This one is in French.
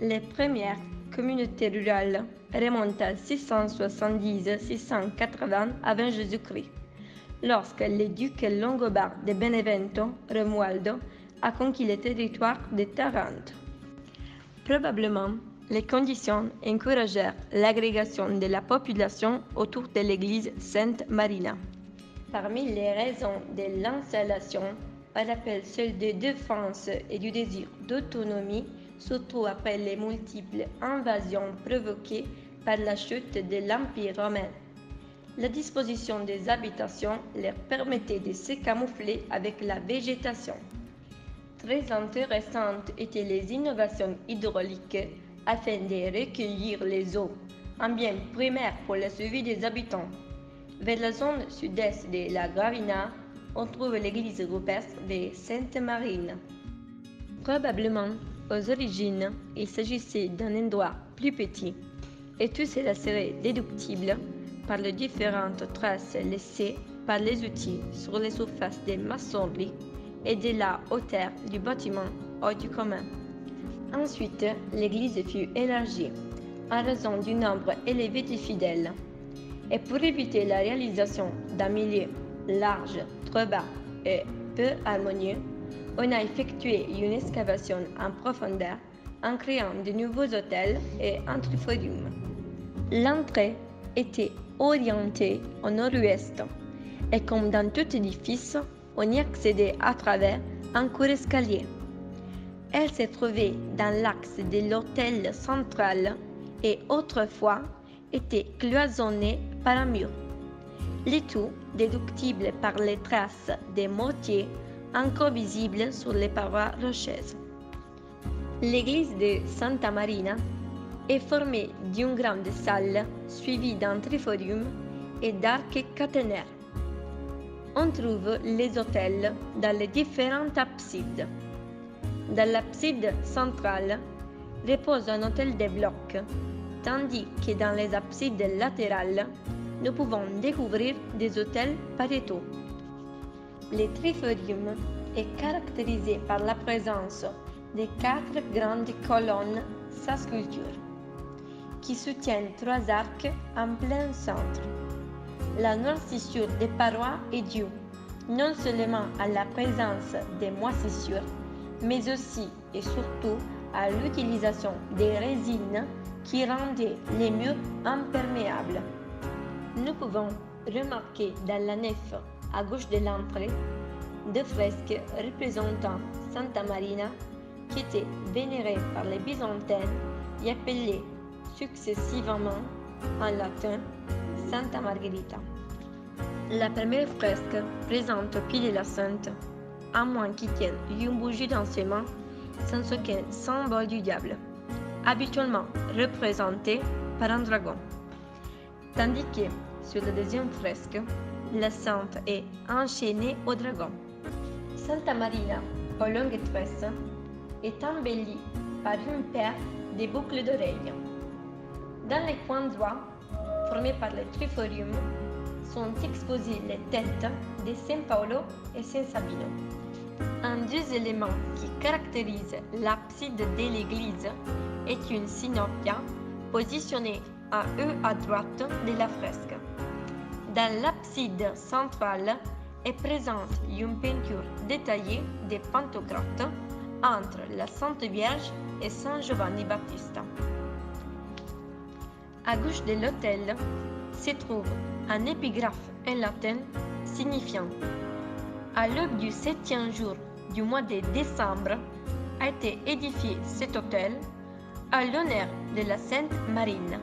Les premières communautés rurales remontent à 670-680 avant Jésus-Christ, lorsque le duc longobards de Benevento, Romualdo, a conquis le territoire de Tarente. Probablement, les conditions encouragèrent l'agrégation de la population autour de l'église Sainte Marina. Parmi les raisons de l'installation, on rappelle celle de défense et du désir d'autonomie, surtout après les multiples invasions provoquées par la chute de l'Empire romain. La disposition des habitations leur permettait de se camoufler avec la végétation. Très intéressantes étaient les innovations hydrauliques afin de recueillir les eaux, un bien primaire pour le suivi des habitants. Vers la zone sud-est de la Gravina, on trouve l'église rupestre de Sainte-Marine. Probablement, aux origines, il s'agissait d'un endroit plus petit, et tout cela serait déductible par les différentes traces laissées par les outils sur les surfaces des maçonneries et de la hauteur du bâtiment hors du commun. Ensuite, l'église fut élargie en raison du nombre élevé de fidèles. Et pour éviter la réalisation d'un milieu large, trop bas et peu harmonieux, on a effectué une excavation en profondeur en créant de nouveaux autels et un triforium. L'entrée était orientée au nord-ouest et comme dans tout édifice, on y accédait à travers un court escalier. Elle se trouvait dans l'axe de l'autel central et autrefois était cloisonnée par un mur, le tout déductible par les traces des mortiers encore visibles sur les parois rocheuses. L'église de Santa Marina est formée d'une grande salle suivie d'un triforium et d'arcs caténaires. On trouve les autels dans les différentes absides. Dans l'abside centrale repose un autel de blocs, tandis que dans les absides latérales, nous pouvons découvrir des autels pariétaux. Le triforium est caractérisé par la présence de 4 grandes colonnes sans sculpture, qui soutiennent 3 arcs en plein centre. La noircissure des parois est due non seulement à la présence des moisissures, mais aussi et surtout à l'utilisation des résines qui rendaient les murs imperméables. Nous pouvons remarquer dans la nef, à gauche de l'entrée, 2 fresques représentant Santa Marina qui étaient vénérées par les Byzantins et appelées successivement en latin Santa Margherita. La première fresque présente au pied de la sainte un moine qui tient une bougie d'encens sans aucun symbole du diable, habituellement représenté par un dragon, tandis que sur la deuxième fresque, la sainte est enchaînée au dragon. Santa Marina, aux longues tresses, est embellie par une paire de boucles d'oreilles. Dans les coins droits, formés par le triforium, sont exposées les têtes de Saint Paolo et Saint Sabino. Un des éléments qui caractérise l'abside de l'église est une synopia positionnée à eux à droite de la fresque. Dans l'abside centrale est présente une peinture détaillée des Pantocrates entre la Sainte Vierge et Saint Giovanni Battista. À gauche de l'autel se trouve un épigraphe en latin signifiant « À l'aube du 7e jour du mois de décembre a été édifié cet autel à l'honneur de la Sainte Marine ».